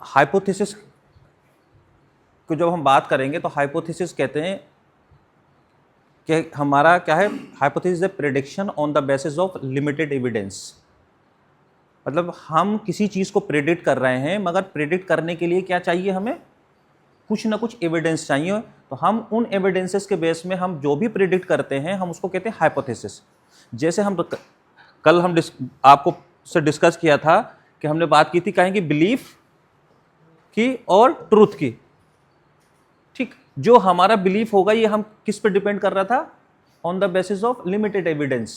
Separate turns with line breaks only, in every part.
Hypothesis को जब हम बात करेंगे तो हाइपोथेसिस कहते हैं कि हमारा क्या है, hypothesis is prediction on the basis of limited evidence. मतलब हम किसी चीज़ को प्रेडिक्ट कर रहे हैं, मगर प्रेडिक्ट करने के लिए क्या चाहिए, हमें कुछ ना कुछ एविडेंस चाहिए। तो हम उन एविडेंसेस के बेस में हम जो भी प्रेडिक्ट करते हैं हम उसको कहते हैं हाइपोथेसिस। जैसे हम कल हम आपको से डिस्कस किया था कि हमने बात की थी कहेंगे बिलीफ की और ट्रूथ की। ठीक, जो हमारा बिलीफ होगा ये हम किस पे डिपेंड कर रहा था, on the basis of limited evidence.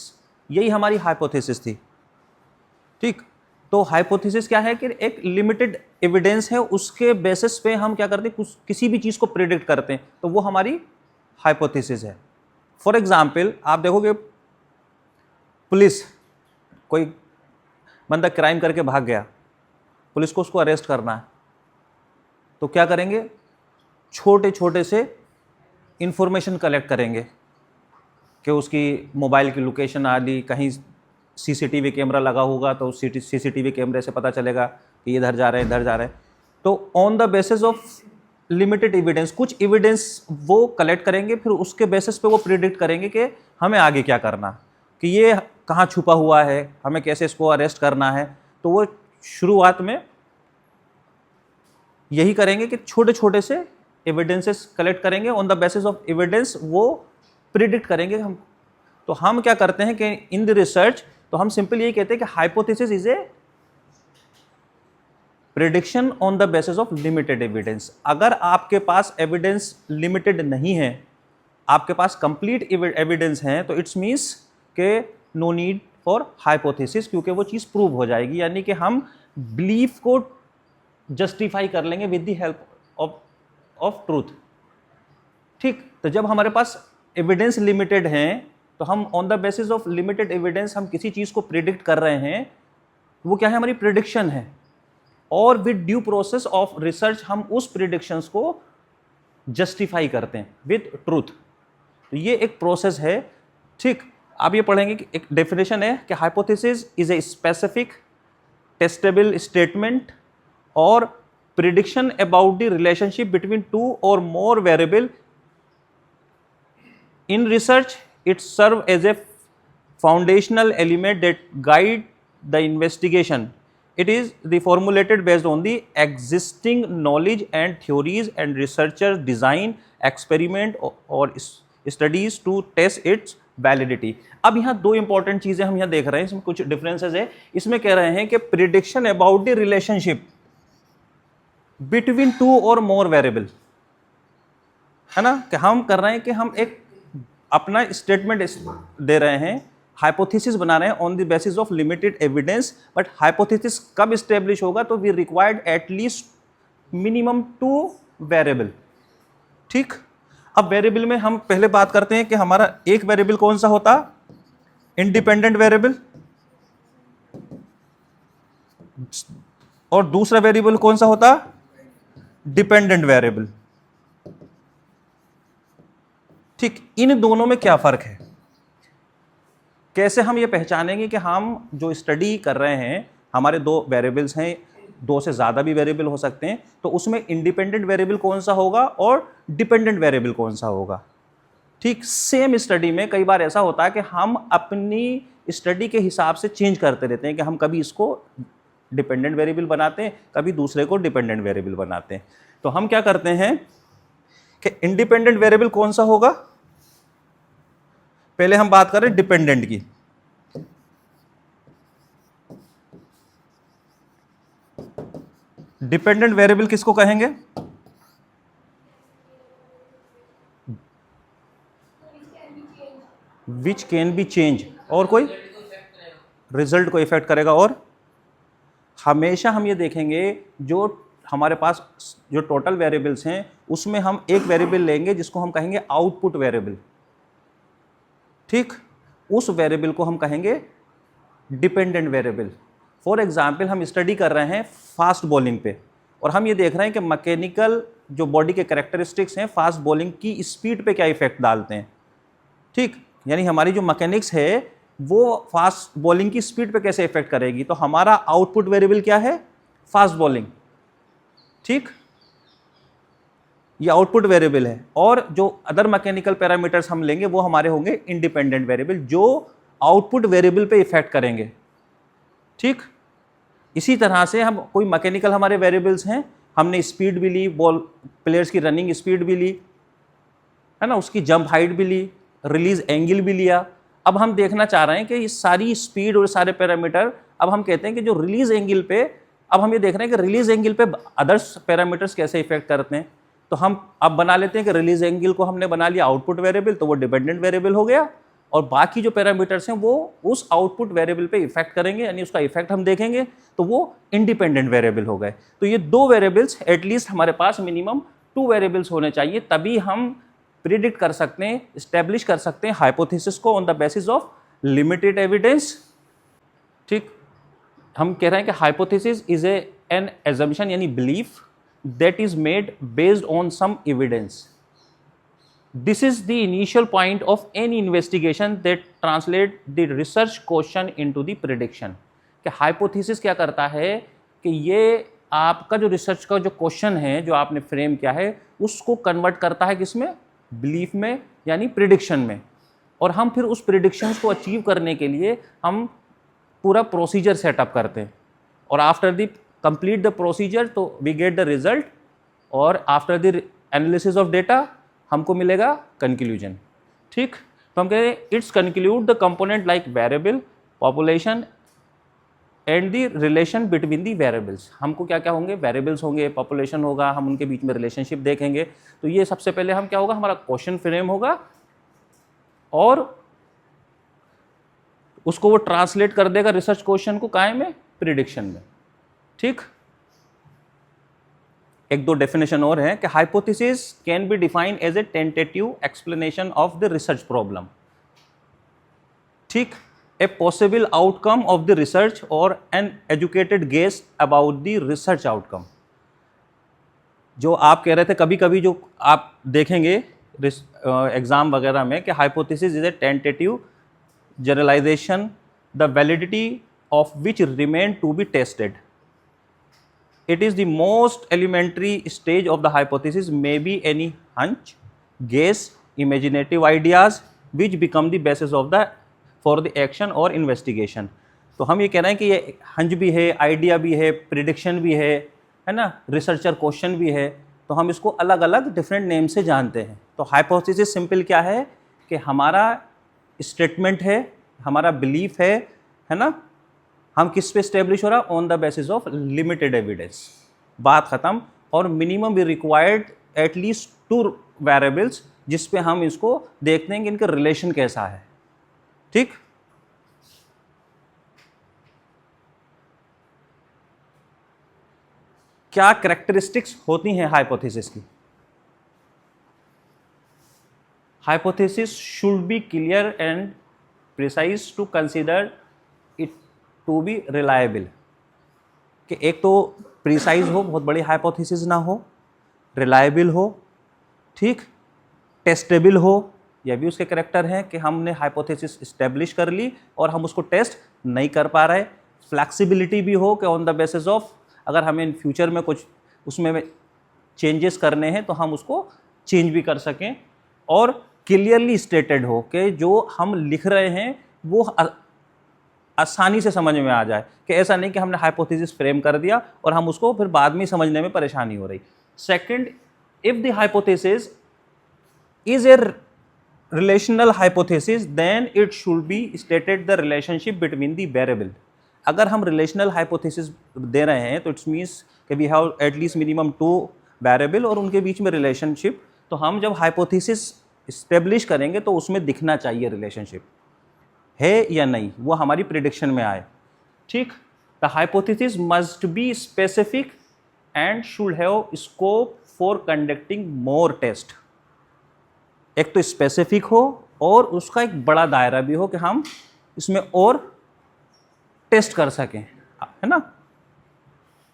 यही हमारी हाइपोथेसिस थी। ठीक, तो हाइपोथेसिस क्या है कि एक लिमिटेड एविडेंस है, उसके बेसिस पे हम क्या करते हैं, किसी भी चीज़ को प्रेडिक्ट करते हैं, तो वो हमारी हाइपोथेसिस है। फॉर एग्जाम्पल आप देखोगे पुलिस, कोई बंदा क्राइम करके भाग गया, पुलिस को उसको अरेस्ट करना है, तो क्या करेंगे, छोटे छोटे से इंफॉर्मेशन कलेक्ट करेंगे कि उसकी मोबाइल की लोकेशन आ ली, कहीं सीसीटीवी कैमरा लगा होगा तो सीसीटीवी कैमरे से पता चलेगा कि इधर जा रहे हैं इधर जा रहे हैं। तो on the basis of limited evidence, कुछ एविडेंस वो कलेक्ट करेंगे, फिर उसके बेसिस पे वो प्रिडिक्ट करेंगे कि हमें आगे क्या करना, कि ये कहाँ छुपा हुआ है, हमें कैसे इसको अरेस्ट करना है। तो वो शुरुआत में यही करेंगे कि छोटे छोटे से एविडेंसेस कलेक्ट करेंगे, on the basis of evidence वो प्रिडिक्ट करेंगे हम। तो हम क्या करते हैं कि इन द रिसर्च, तो हम सिंपल यही कहते हैं कि hypothesis is A prediction on the basis of limited evidence. अगर आपके पास एविडेंस लिमिटेड नहीं है, आपके पास कंप्लीट एविडेंस है, तो इट्स मीन्स के नो नीड फॉर हाइपोथेसिस, क्योंकि वो चीज़ प्रूव हो जाएगी, यानी कि हम बिलीफ को जस्टिफाई कर लेंगे with the help of truth. ठीक, तो जब हमारे पास एविडेंस लिमिटेड हैं, तो हम on the basis of limited evidence हम किसी चीज़ को प्रिडिक्ट कर रहे हैं, वो क्या है, हमारी प्रिडिक्शन है। और with due process of research हम उस प्रिडिक्शंस को जस्टिफाई करते हैं विद ट्रूथ। तो ये एक प्रोसेस है। ठीक, आप ये पढ़ेंगे कि एक डेफिनेशन है कि hypothesis is a specific testable statement or prediction about the relationship between two or more variable in research. It serves as a foundational element that guide the investigation. It is formulated based on the existing knowledge and theories, and researchers design experiment or studies to test its validity. अब यहाँ दो important चीजें हम यहाँ देख रहे हैं, इसमें कुछ डिफरेंसेस है। इसमें कह रहे हैं कि prediction about the relationship between two or more variable, है ना, कि हम कर रहे हैं कि हम एक अपना स्टेटमेंट दे रहे हैं, हाइपोथेसिस बना रहे हैं on the basis of limited evidence. But hypothesis कब स्टेब्लिश होगा, तो we required at least minimum 2 variable. ठीक, अब वेरिएबल में हम पहले बात करते हैं कि हमारा एक वेरिएबल कौन सा होता, इंडिपेंडेंट वेरिएबल, और दूसरा वेरिएबल कौन सा होता, डिपेंडेंट वेरिएबल। ठीक, इन दोनों में क्या फर्क है, कैसे हम ये पहचानेंगे कि हम जो स्टडी कर रहे हैं, हमारे 2 वेरिएबल्स हैं, 2 से ज़्यादा भी वेरिएबल हो सकते हैं, तो उसमें इंडिपेंडेंट वेरिएबल कौन सा होगा और डिपेंडेंट वेरिएबल कौन सा होगा। ठीक, सेम स्टडी में कई बार ऐसा होता है कि हम अपनी स्टडी के हिसाब से चेंज करते रहते हैं, कि हम कभी इसको डिपेंडेंट वेरिएबल बनाते हैं, कभी दूसरे को डिपेंडेंट वेरिएबल बनाते हैं। तो हम क्या करते हैं कि इंडिपेंडेंट वेरिएबल कौन सा होगा, पहले हम बात करें डिपेंडेंट की। डिपेंडेंट वेरिएबल किसको कहेंगे, विच कैन बी चेंज, और कोई रिजल्ट को इफेक्ट करेगा। और हमेशा हम ये देखेंगे जो हमारे पास जो टोटल वेरिएबल्स हैं उसमें हम एक वेरिएबल लेंगे जिसको हम कहेंगे आउटपुट वेरिएबल। ठीक, उस वेरिएबल को हम कहेंगे डिपेंडेंट वेरिएबल। फॉर एग्जांपल हम स्टडी कर रहे हैं फास्ट बॉलिंग पे, और हम ये देख रहे हैं कि मैकेनिकल जो बॉडी के कैरेक्टरिस्टिक्स हैं फास्ट बॉलिंग की स्पीड पे क्या इफेक्ट डालते हैं। ठीक, यानी हमारी जो मैकेनिक्स है वो फास्ट बॉलिंग की स्पीड पे कैसे इफेक्ट करेगी। तो हमारा आउटपुट वेरिएबल क्या है, फास्ट बॉलिंग, ठीक, ये आउटपुट वेरिएबल है। और जो अदर मैकेनिकल पैरामीटर्स हम लेंगे वो हमारे होंगे इंडिपेंडेंट वेरिएबल, जो आउटपुट वेरिएबल पे इफेक्ट करेंगे, ठीक। इसी तरह से हम कोई मैकेनिकल हमारे वेरिएबल्स हैं, हमने स्पीड भी ली, बॉल प्लेयर्स की रनिंग स्पीड भी ली, है ना, उसकी जंप हाइट भी ली, रिलीज एंगल भी लिया। अब हम देखना चाह रहे हैं कि ये सारी स्पीड और सारे पैरामीटर, अब हम कहते हैं कि जो रिलीज एंगल पे, अब हम ये देख रहे हैं कि रिलीज एंगल पे अदर्स पैरामीटर्स कैसे इफेक्ट करते हैं। तो हम अब बना लेते हैं कि रिलीज एंगल को हमने बना लिया आउटपुट वेरिएबल, तो वो डिपेंडेंट वेरिएबल हो गया, और बाकी जो पैरामीटर्स हैं वो उस आउटपुट वेरिएबल पे इफेक्ट करेंगे, यानी उसका इफेक्ट हम देखेंगे, तो वो इंडिपेंडेंट वेरिएबल हो गए। तो ये दो वेरिएबल्स, एटलीस्ट हमारे पास मिनिमम 2 वेरिएबल्स होने चाहिए, तभी हम प्रिडिक्ट कर सकते हैं, इस्टेब्लिश कर सकते हैं हाइपोथेसिस को on the basis of limited evidence, ठीक। हम कह रहे हैं कि हाइपोथेसिस इज एन एजम्पशन, यानी belief that is made based on some evidence. This is the initial point of any investigation that translate the research question into the prediction। कि hypothesis क्या करता है कि ये आपका जो रिसर्च का जो क्वेश्चन है जो आपने फ्रेम किया है उसको कन्वर्ट करता है किसमें, बिलीफ में, यानी प्रिडिक्शन में। और हम फिर उस प्रिडिक्शंस को अचीव करने के लिए हम पूरा प्रोसीजर सेटअप करते हैं, और after the complete the procedure तो वी गेट द रिजल्ट, और after the analysis of data हमको मिलेगा कंक्लूजन, ठीक। तो हम कह रहे हैं it's conclude the component like variable, population and the relation between the variables. हमको क्या क्या होंगे, वेरिएबल्स होंगे, पॉपुलेशन होगा, हम उनके बीच में रिलेशनशिप देखेंगे। तो ये सबसे पहले हम क्या होगा, हमारा क्वेश्चन फ्रेम होगा, और उसको वो ट्रांसलेट कर देगा रिसर्च क्वेश्चन को काहे में, प्रिडिक्शन में, ठीक। एक दो डेफिनेशन और है कि hypothesis can be defined as a tentative explanation of the research problem, ठीक, a possible outcome of the research or an educated guess about the research outcome. जो आप कह रहे थे, कभी कभी जो आप देखेंगे एग्जाम वगैरह में कि hypothesis is a tentative generalisation the validity of which remain to be tested. It is the most elementary stage of the hypothesis, may be any hunch, guess, imaginative ideas which become the basis of the for the action or investigation। तो हम ये कह रहे हैं कि ये hunch भी है, आइडिया भी है, प्रिडिक्शन भी है ना, रिसर्चर क्वेश्चन भी है। तो हम इसको अलग अलग डिफरेंट नेम से जानते हैं। तो हाइपोथेसिस सिंपल क्या है कि हमारा स्टेटमेंट है, हमारा बिलीफ है ना, हम किस पे स्टेब्लिश हो रहा, on the basis of limited evidence, बात खत्म। और मिनिमम भी रिक्वायर्ड एटलीस्ट 2 वेरिएबल्स जिस पे हम इसको देखते हैं कि इनका रिलेशन कैसा है, ठीक। क्या कैरेक्टरिस्टिक्स होती हैं हाइपोथेसिस की? Hypothesis should be clear and precise to consider it to be reliable. कि एक तो प्रिसाइज हो, बहुत बड़ी हाइपोथेसिस ना हो, रिलायबल हो, ठीक, टेस्टेबल हो, यह भी उसके कैरेक्टर हैं कि हमने हाइपोथेसिस इस्टेब्लिश कर ली और हम उसको टेस्ट नहीं कर पा रहे। फ्लैक्सिबिलिटी भी हो कि ऑन द बेसिस ऑफ अगर हमें इन फ्यूचर में कुछ उसमें चेंजेस करने हैं तो हम उसको चेंज भी कर सकें। और क्लियरली स्टेटेड हो कि जो हम लिख रहे हैं वो आसानी से समझ में आ जाए, कि ऐसा नहीं कि हमने हाइपोथेसिस फ्रेम कर दिया और हम उसको फिर बाद में समझने में परेशानी हो रही। Second, if the hypothesis is a relational hypothesis then it should be stated the relationship between the variable. अगर हम रिलेशनल हाइपोथेसिस दे रहे हैं तो इट्स मीन्स कि we have at least minimum 2 variable और उनके बीच में रिलेशनशिप। तो हम जब हाइपोथेसिस इस्टेब्लिश करेंगे तो उसमें दिखना चाहिए रिलेशनशिप है या नहीं, वो हमारी प्रिडिक्शन में आए, ठीक। The hypothesis must be specific and should have scope for conducting more test. एक तो स्पेसिफिक हो और उसका एक बड़ा दायरा भी हो कि हम इसमें और टेस्ट कर सकें, है ना।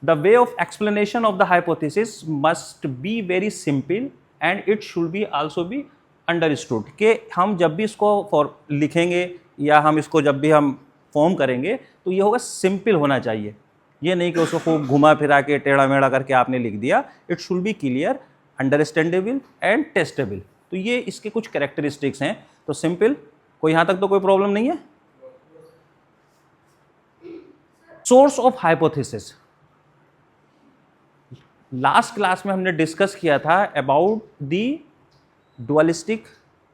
The way of explanation of the hypothesis must be very simple and it should be also be understood. कि हम जब भी इसको लिखेंगे या हम इसको जब भी हम फॉर्म करेंगे तो ये होगा सिंपल होना चाहिए, ये नहीं कि उसको खूब घुमा फिरा के टेढ़ा मेढ़ा करके आपने लिख दिया। It should be clear, understandable and testable. तो ये इसके कुछ कैरेक्टरिस्टिक्स हैं। तो सिंपल, कोई यहाँ तक तो कोई प्रॉब्लम नहीं है। Source of hypothesis, last class में हमने डिस्कस किया था about the dualistic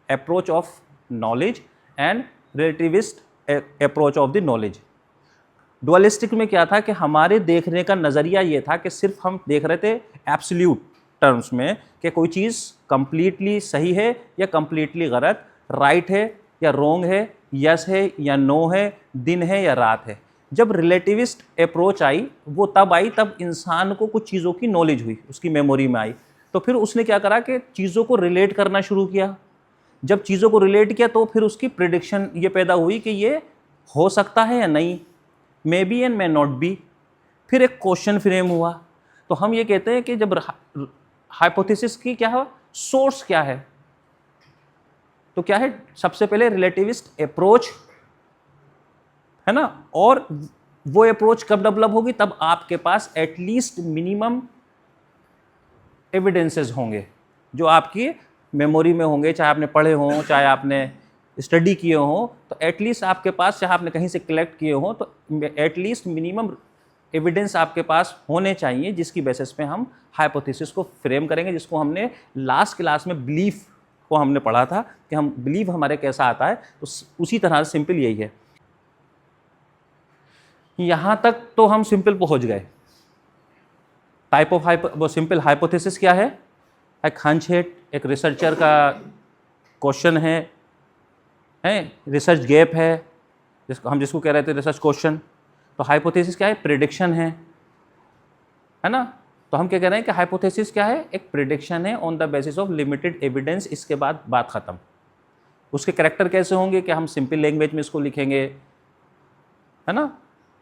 approach of knowledge and relativist approach of the knowledge. Dualistic में क्या था कि हमारे देखने का नज़रिया ये था कि सिर्फ हम देख रहे थे एब्सोल्यूट टर्म्स में कि कोई चीज़ कंप्लीटली सही है या कंप्लीटली गलत, राइट है या रॉन्ग है, यस है या नो है, दिन है या रात है। जब रिलेटिविस्ट अप्रोच आई, वो तब आई तब इंसान को कुछ चीज़ों की नॉलेज हुई, उसकी मेमोरी में आई। तो फिर उसने क्या करा कि चीज़ों को रिलेट करना शुरू किया। जब चीज़ों को रिलेट किया तो फिर उसकी प्रिडिक्शन ये पैदा हुई कि ये हो सकता है या नहीं, may be and may not be. फिर एक क्वेश्चन फ्रेम हुआ। तो हम ये कहते हैं कि जब हाइपोथेसिस की क्या है, सोर्स क्या है, तो क्या है, सबसे पहले रिलेटिविस्ट अप्रोच है ना। और वो अप्रोच कब डेवलप होगी, तब आपके पास एटलीस्ट मिनिमम एविडेंसेस होंगे जो आपकी मेमोरी में होंगे, चाहे आपने पढ़े हों, चाहे आपने स्टडी किए हों, तो एटलीस्ट आपके पास, चाहे आपने कहीं से कलेक्ट किए हों, तो एटलीस्ट मिनिमम एविडेंस आपके पास होने चाहिए, जिसकी बेसिस पे हम हाइपोथेसिस को फ्रेम करेंगे, जिसको हमने लास्ट क्लास में बिलीफ को हमने पढ़ा था कि हम बिलीव हमारे कैसा आता है। तो उसी तरह से सिंपल यही है। यहाँ तक तो हम सिंपल पहुँच गए। टाइप ऑफ वो सिंपल हाइपोथेसिस क्या है, एक हंच है, एक रिसर्चर का क्वेश्चन है, रिसर्च गैप है, जिसको कह रहे थे रिसर्च क्वेश्चन। तो हाइपोथेसिस क्या है, प्रेडिक्शन है ना। तो हम क्या कह रहे हैं कि हाइपोथेसिस क्या है, एक प्रेडिक्शन है on the basis of limited evidence. इसके बाद बात खत्म। उसके कैरेक्टर कैसे होंगे कि हम सिंपल लैंग्वेज में इसको लिखेंगे, है ना,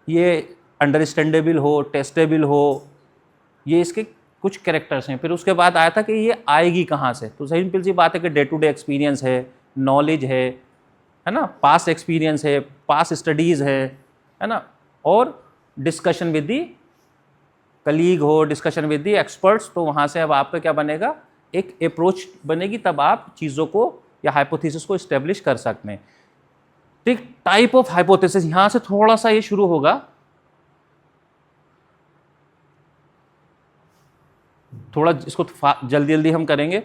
ये अंडरस्टैंडेबल हो, टेस्टेबल हो, ये इसके कुछ कैरेक्टर्स हैं। फिर उसके बाद आया था कि ये आएगी कहाँ से। तो सिंपल सी बात है कि डे टू डे एक्सपीरियंस है, नॉलेज है ना, पास्ट एक्सपीरियंस है, पास्ट स्टडीज़ है ना, और डिस्कशन विद दी कलीग हो, डिस्कशन विद दी एक्सपर्ट्स। तो वहाँ से अब आपका क्या बनेगा, एक अप्रोच बनेगी, तब आप चीज़ों को या हाइपोथेसिस को इस्टेब्लिश कर सकते हैं। ठीक, टाइप ऑफ हाइपोथेसिस, यहाँ से थोड़ा सा ये शुरू होगा, थोड़ा इसको जल्दी जल्दी हम करेंगे।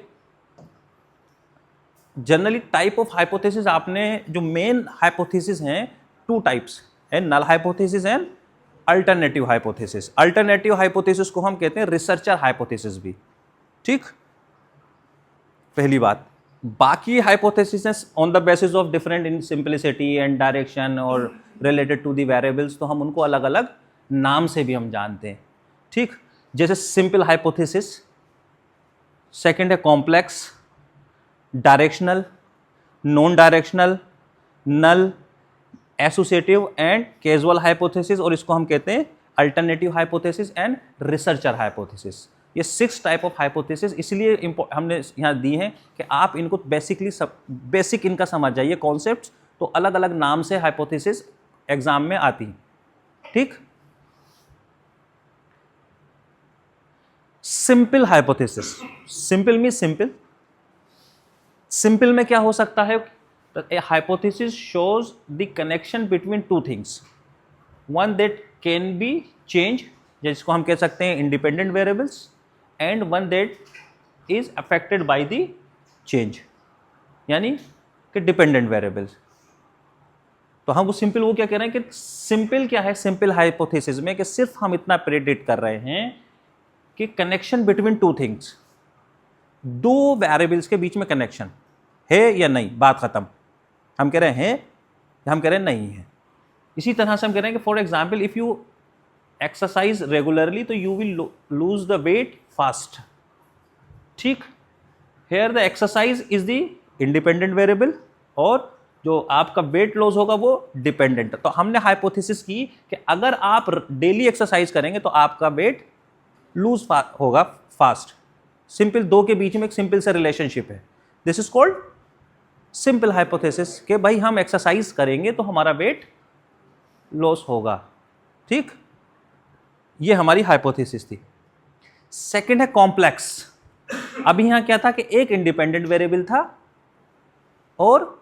जनरली टाइप ऑफ हाइपोथेसिस, आपने जो मेन हाइपोथेसिस हैं, टू टाइप्स है, null hypothesis and alternative hypothesis. Alternative hypothesis को हम कहते हैं रिसर्चर हाइपोथेसिस भी। ठीक, पहली बात। बाकी hypothesis on the basis of different in simplicity and direction और रिलेटेड टू द वेरिएबल्स, तो हम उनको अलग अलग नाम से भी हम जानते हैं। ठीक, जैसे सिंपल हाइपोथेसिस, सेकंड है complex, directional, non directional, null, associative and casual hypothesis, और इसको हम कहते हैं alternative hypothesis and researcher hypothesis. ये 6 टाइप ऑफ हाइपोथेसिस इसलिए हमने यहाँ दी हैं कि आप इनको बेसिक इनका समझ जाइए कॉन्सेप्ट्स। तो अलग अलग नाम से हाइपोथेसिस एग्जाम में आती हैं। ठीक, simple hypothesis, simple mean simple. Simple में क्या हो सकता है, ए hypothesis shows the connection between two things, one that can be change, जिसको हम कह सकते हैं independent variables, and one that is affected by the change, यानी कि डिपेंडेंट वेरिएबल्स। तो हम वो सिंपल, वो क्या कह रहे हैं कि सिंपल क्या है, सिंपल हाइपोथेसिस में कि सिर्फ हम इतना प्रेडिक्ट कर रहे हैं कि कनेक्शन बिटवीन टू थिंग्स, दो वेरिएबल्स के बीच में कनेक्शन है या नहीं, बात खत्म। हम कह रहे हैं, हम कह रहे हैं नहीं है। इसी तरह से हम कह रहे हैं कि for example if you exercise regularly तो you will lose the weight fast. ठीक, here the exercise is the independent variable और जो आपका वेट लॉस होगा वो डिपेंडेंट। तो हमने हाइपोथेसिस की कि अगर आप डेली एक्सरसाइज करेंगे तो आपका वेट लूज होगा फास्ट। सिंपल, दो के बीच में एक सिंपल सा रिलेशनशिप है। This is called simple hypothesis कि भाई हम एक्सरसाइज करेंगे तो हमारा वेट लॉस होगा। ठीक, ये हमारी हाइपोथेसिस थी। सेकंड है कॉम्प्लेक्स। अभी यहां क्या था कि एक इंडिपेंडेंट वेरिएबल था और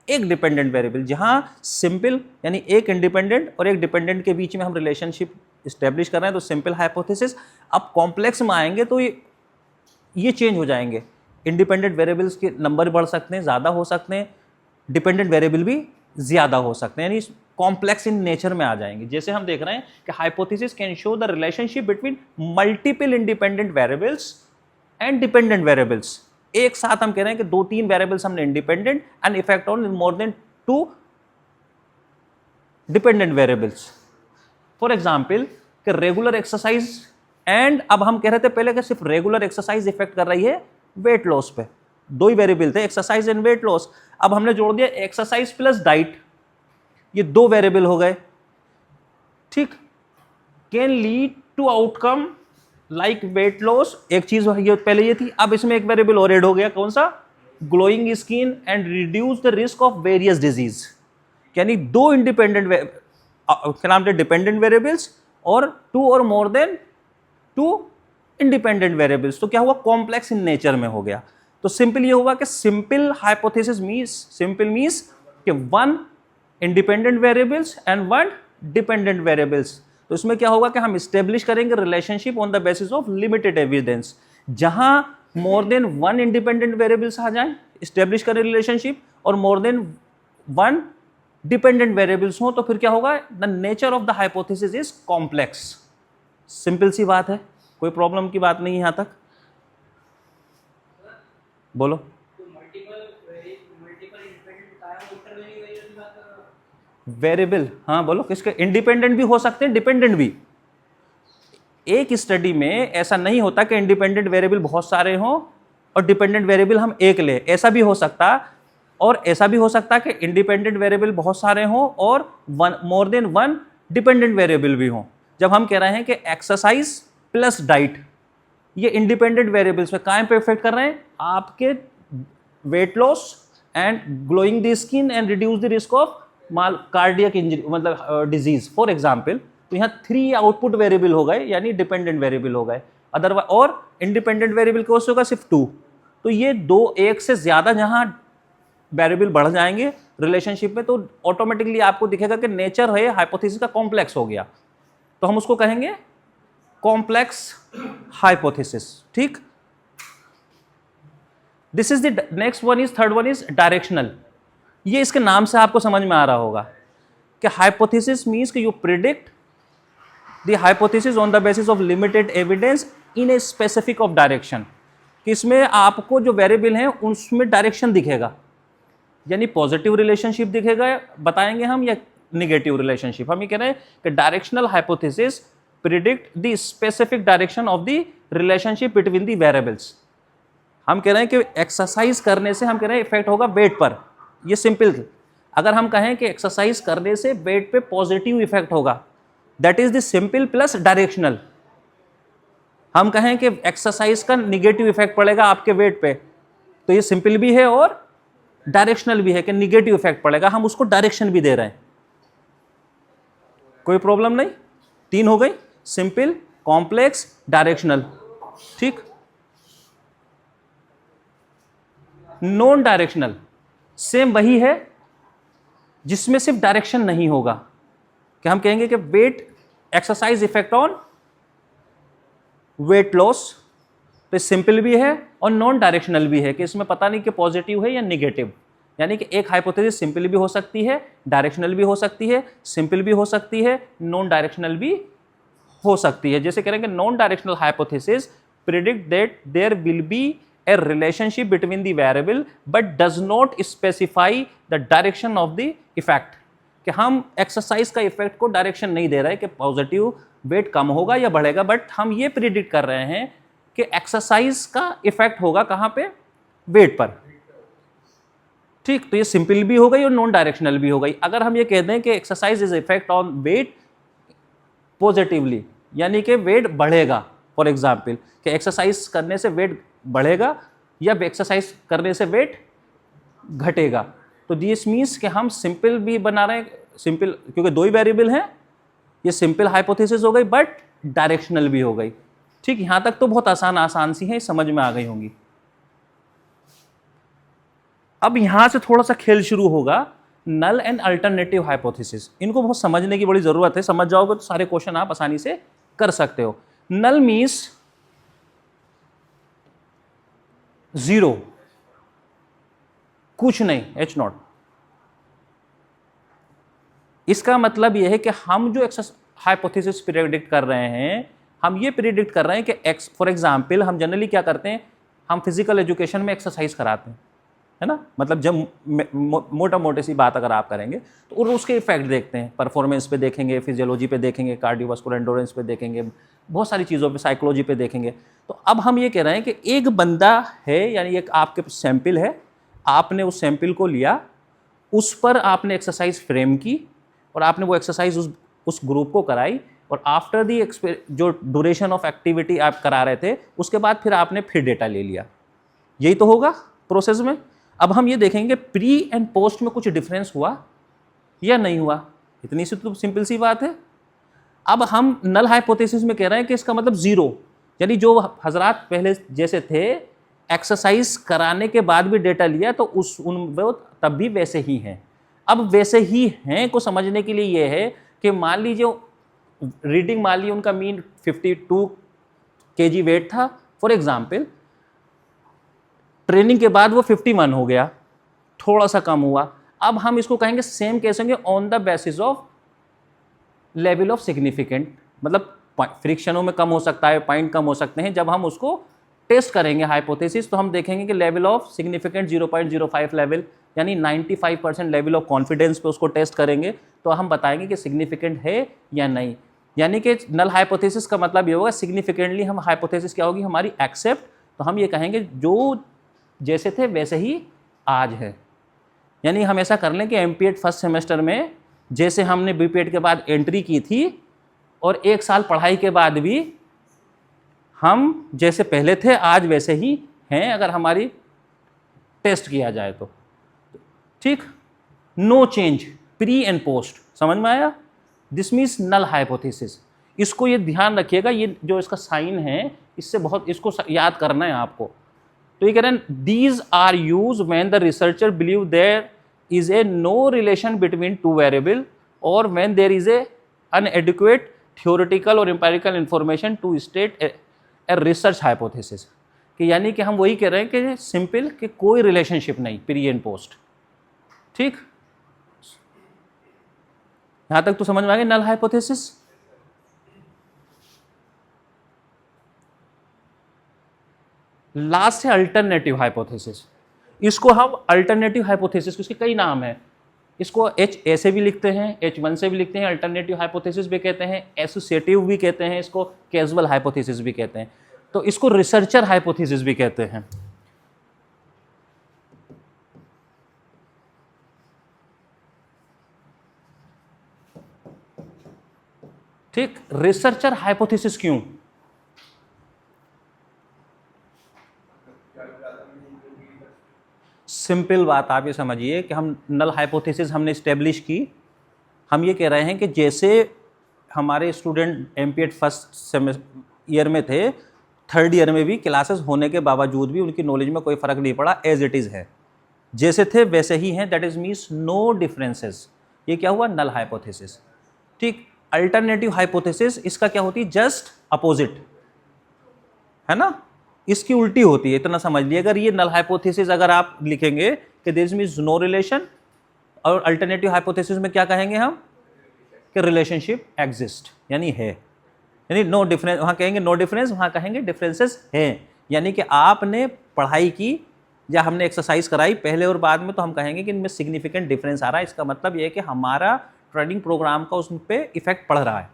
एक डिपेंडेंट वेरिएबल, जहां सिंपल यानी एक इंडिपेंडेंट और एक डिपेंडेंट के बीच में हम रिलेशनशिप स्टेब्लिश कर रहे हैं, तो सिंपल हाइपोथेसिस। अब कॉम्प्लेक्स में आएंगे तो ये चेंज हो जाएंगे। इंडिपेंडेंट वेरिएबल्स के नंबर बढ़ सकते हैं, ज़्यादा हो सकते हैं, डिपेंडेंट वेरिएबल भी ज़्यादा हो सकते हैं, यानी कॉम्प्लेक्स इन नेचर में आ जाएंगे। जैसे हम देख रहे हैं कि hypothesis can show the relationship between multiple independent variables and dependent variables. एक साथ हम कह रहे हैं कि 2-3 वेरिएबल्स हमने independent and effect on more than 2 dependent variables. For example कि रेगुलर एक्सरसाइज एंड, अब हम कह रहे थे पहले कि सिर्फ रेगुलर एक्सरसाइज इफेक्ट कर रही है वेट लॉस पे, 2 ही वेरिएबल थे, एक्सरसाइज एंड वेट लॉस। अब हमने जोड़ दिया एक्सरसाइज प्लस डाइट, ये 2 वेरिएबल हो गए, ठीक। Can lead to outcome like weight loss, एक चीज ये पहले ये थी, अब इसमें एक वेरिएबल और ऐड हो गया, कौन सा? Glowing skin and reduce the risk of various disease. यानी 2 इंडिपेंडेंट क्या नाम थे, डिपेंडेंट वेरिएबल्स और 2 और मोर देन 2 इंडिपेंडेंट वेरिएबल्स। तो क्या हुआ? कॉम्प्लेक्स इन नेचर में हो गया। तो सिंपल ये हुआ कि सिंपल हाइपोथेसिस मींस कि 1 independent variables and 1 dependent variables. तो इसमें क्या होगा कि हम स्टेब्लिश करेंगे relationship on the basis of limited evidence. जहां मोर देन 1 इंडिपेंडेंट वेरिएबल्स आ जाएं, स्टेब्लिश करें रिलेशनशिप, और मोर देन 1 डिपेंडेंट वेरिएबल्स हो, तो फिर क्या होगा? The nature of the hypothesis is complex. Simple सी बात है, कोई प्रॉब्लम की बात नहीं है यहां तक। बोलो। वेरिएबल, हाँ बोलो, किसके? इंडिपेंडेंट भी हो सकते हैं, डिपेंडेंट भी। एक स्टडी में ऐसा नहीं होता कि इंडिपेंडेंट वेरिएबल बहुत सारे हों और डिपेंडेंट वेरिएबल हम एक ले, ऐसा भी हो सकता, और ऐसा भी हो सकता कि इंडिपेंडेंट वेरिएबल बहुत सारे हों और मोर देन 1 डिपेंडेंट वेरिएबल भी हों। जब हम कह रहे हैं कि एक्सरसाइज प्लस डाइट, ये इंडिपेंडेंट वेरिएबल्स पे काहे पे इफेक्ट कर रहे हैं? आपके weight loss and glowing the skin and reduce the risk of cardiac injury, मतलब डिजीज फॉर एग्जांपल। तो यहाँ 3 आउटपुट वेरिएबल हो गए, यानी डिपेंडेंट वेरिएबल हो गए। अदरवाइज और इंडिपेंडेंट वेरिएबल कौन से होगा? सिर्फ 2। तो ये 2, एक से ज्यादा जहां वेरिएबल बढ़ जाएंगे रिलेशनशिप में, तो ऑटोमेटिकली आपको दिखेगा कि नेचर है हाइपोथेसिस का कॉम्प्लेक्स हो गया, तो हम उसको कहेंगे कॉम्प्लेक्स हाइपोथेसिस, ठीक। This is the next one is, third one is directional. ये इसके नाम से आपको समझ में आ रहा होगा कि हाइपोथेसिस मींस कि you predict the hypothesis on the basis of limited evidence in a specific of direction, कि इसमें आपको जो वेरिएबल हैं उसमें डायरेक्शन दिखेगा, यानी पॉजिटिव रिलेशनशिप दिखेगा बताएंगे हम, या निगेटिव रिलेशनशिप। हम ये कह रहे हैं कि directional hypothesis predict the specific direction of the relationship between the variables. हम कह रहे हैं कि एक्सरसाइज करने से हम कह रहे हैं इफेक्ट होगा वेट पर, ये सिंपल। अगर हम कहें कि एक्सरसाइज करने से वेट पे पॉजिटिव इफेक्ट होगा, that is the simple plus directional. हम कहें कि एक्सरसाइज का निगेटिव इफेक्ट पड़ेगा आपके वेट पे, तो ये सिंपल भी है और डायरेक्शनल भी है कि निगेटिव इफेक्ट पड़ेगा, हम उसको डायरेक्शन भी दे रहे हैं। कोई प्रॉब्लम नहीं। 3 हो गई, सिंपल, कॉम्प्लेक्स, डायरेक्शनल, ठीक। नॉन डायरेक्शनल सेम वही है जिसमें सिर्फ डायरेक्शन नहीं होगा, कि हम कहेंगे कि weight exercise effect on weight loss, तो सिंपल भी है और नॉन डायरेक्शनल भी है, कि इसमें पता नहीं कि पॉजिटिव है या निगेटिव। यानी कि एक हाइपोथेसिस सिंपल भी हो सकती है, डायरेक्शनल भी हो सकती है, सिंपल भी हो सकती है, नॉन डायरेक्शनल भी हो सकती है। जैसे करेंगे non directional hypothesis predict that there will be a relationship between the variable but does not specify the direction of the effect, कि हम एक्सरसाइज का इफेक्ट को डायरेक्शन नहीं दे रहे कि पॉजिटिव वेट कम होगा या बढ़ेगा, बट हम ये प्रिडिक्ट कर रहे हैं कि एक्सरसाइज का इफेक्ट होगा कहां पे? वेट पर, ठीक। तो ये सिंपल भी हो गई और नॉन डायरेक्शनल भी हो गई। अगर हम ये कह दें कि exercise is effect on weight positively, यानी कि वेट बढ़ेगा, फॉर एग्जाम्पल कि एक्सरसाइज करने से वेट बढ़ेगा या एक्सरसाइज करने से वेट घटेगा, तो दिस मीन्स कि हम सिंपल भी बना रहे हैं, सिंपल क्योंकि 2 ही वेरिएबल हैं, ये सिंपल हाइपोथेसिस हो गई बट डायरेक्शनल भी हो गई। ठीक, यहां तक तो बहुत आसान सी है, समझ में आ गई होंगी। अब यहां से थोड़ा सा खेल शुरू होगा, नल एंड अल्टरनेटिव हाइपोथेसिस। इनको बहुत समझने की बड़ी जरूरत है, समझ जाओगे तो सारे क्वेश्चन आप आसानी से कर सकते हो। नल मीन्स जीरो, कुछ नहीं, एच नॉट। इसका मतलब यह है कि हम जो हाइपोथेसिस प्रेडिक्ट कर रहे हैं, हम ये प्रेडिक्ट कर रहे हैं कि एक्स, फॉर एग्जांपल हम जनरली क्या करते हैं, हम फिजिकल एजुकेशन में एक्सरसाइज कराते हैं, है ना, मतलब जब मोटा मोटी सी बात अगर आप करेंगे तो उसके इफेक्ट देखते हैं, परफॉर्मेंस पे देखेंगे, फिजियोलॉजी पे देखेंगे, कार्डियोवास्कुलर एंडोरेंस पे देखेंगे, बहुत सारी चीज़ों पे, साइकोलॉजी पे देखेंगे। तो अब हम ये कह रहे हैं कि एक बंदा है, यानी एक आपके सैंपल है, आपने उस सैंपल को लिया, उस पर आपने एक्सरसाइज फ्रेम की और आपने वो एक्सरसाइज उस ग्रुप को कराई, और आफ्टर दी जो ड्यूरेशन ऑफ एक्टिविटी आप करा रहे थे उसके बाद फिर डेटा ले लिया। यही तो होगा प्रोसेस में। अब हम ये देखेंगे प्री एंड पोस्ट में कुछ डिफरेंस हुआ या नहीं हुआ, इतनी सी तो सिंपल सी बात है। अब हम नल हाइपोथेसिस में कह रहे हैं कि इसका मतलब जीरो, यानी जो हजरात पहले जैसे थे, एक्सरसाइज कराने के बाद भी डेटा लिया तो वो तब भी वैसे ही हैं। अब वैसे ही हैं को समझने के लिए ये है कि मान लीजिए रीडिंग, मान लीजिए उनका मीन 52 kg वेट था फॉर एग्जाम्पल, ट्रेनिंग के बाद वो 51 हो गया, थोड़ा सा कम हुआ। अब हम इसको कहेंगे सेम कैसे होंगे, on the basis of level of significant, मतलब फ्रिक्शनों में कम हो सकता है, पॉइंट कम हो सकते हैं। जब हम उसको टेस्ट करेंगे हाइपोथेसिस, तो हम देखेंगे कि लेवल ऑफ सिग्निफिकेंट 0.05 लेवल, यानी 95% लेवल ऑफ कॉन्फिडेंस पे उसको टेस्ट करेंगे, तो हम बताएंगे कि सिग्निफिकेंट है या नहीं। यानी कि नल हाइपोथेसिस का मतलब ये होगा, सिग्निफिकेंटली हम हाइपोथेसिस क्या होगी हमारी, एक्सेप्ट। तो हम ये कहेंगे जो जैसे थे वैसे ही आज है। यानी हम ऐसा कर लें कि एमपीएड फर्स्ट सेमेस्टर में जैसे हमने बीपीएड के बाद एंट्री की थी, और 1 साल पढ़ाई के बाद भी हम जैसे पहले थे आज वैसे ही हैं, अगर हमारी टेस्ट किया जाए तो। ठीक, no change pre and post, समझ में आया? This means null hypothesis. इसको ये ध्यान रखिएगा, ये जो इसका साइन है इससे बहुत इसको याद करना है आपको। तो ये कह रहे हैं these are use when the researcher believe there is a no relation between two variable, और when there is a inadequate theoretical or empirical information to state a research hypothesis. कि यानी कि हम वही कह रहे हैं कि सिंपल कि कोई रिलेशनशिप नहीं प्री एंड पोस्ट। ठीक, यहां तक तो समझ में आ गया नल हाइपोथेसिस। लास्ट है अल्टरनेटिव हाइपोथेसिस। इसको हम अल्टरनेटिव हाइपोथेसिस, इसके कई नाम हैं, इसको H ऐसे भी लिखते हैं, H1 से भी लिखते हैं, अल्टरनेटिव हाइपोथेसिस भी कहते हैं, एसोसिएटिव भी कहते हैं, इसको कैजुअल हाइपोथेसिस भी कहते हैं, तो इसको रिसर्चर हाइपोथेसिस भी कहते हैं। ठीक, रिसर्चर हाइपोथेसिस क्यों? सिंपल बात आप ये समझिए कि हम नल हाइपोथेसिस हमने स्टेब्लिश की। हम ये कह रहे हैं कि जैसे हमारे स्टूडेंट एमपीएड फर्स्ट ईयर में थे, थर्ड ईयर में भी क्लासेस होने के बावजूद भी उनकी नॉलेज में कोई फ़र्क नहीं पड़ा, एज इट इज़ है, जैसे थे वैसे ही हैं, that is means no differences. ये क्या हुआ, नल हाइपोथेसिस। ठीक, अल्टरनेटिव हाइपोथेसिस इसका क्या होती है, जस्ट अपोजिट, है ना, इसकी उल्टी होती है, इतना समझ लिया। अगर ये नल हाइपोथेसिस अगर आप लिखेंगे कि दिस मीन्स नो रिलेशन, और अल्टरनेटिव हाइपोथेसिस में क्या कहेंगे हम कि रिलेशनशिप एग्जिस्ट, यानी है, यानी नो डिफरेंस, वहाँ कहेंगे नो डिफरेंस, वहाँ कहेंगे डिफरेंसेस हैं। यानी कि आपने पढ़ाई की या हमने एक्सरसाइज कराई पहले और बाद में, तो हम कहेंगे कि इनमें सिग्निफिकेंट डिफरेंस आ रहा है। इसका मतलब ये है कि हमारा ट्रेनिंग प्रोग्राम का उस पर इफेक्ट पड़ रहा है,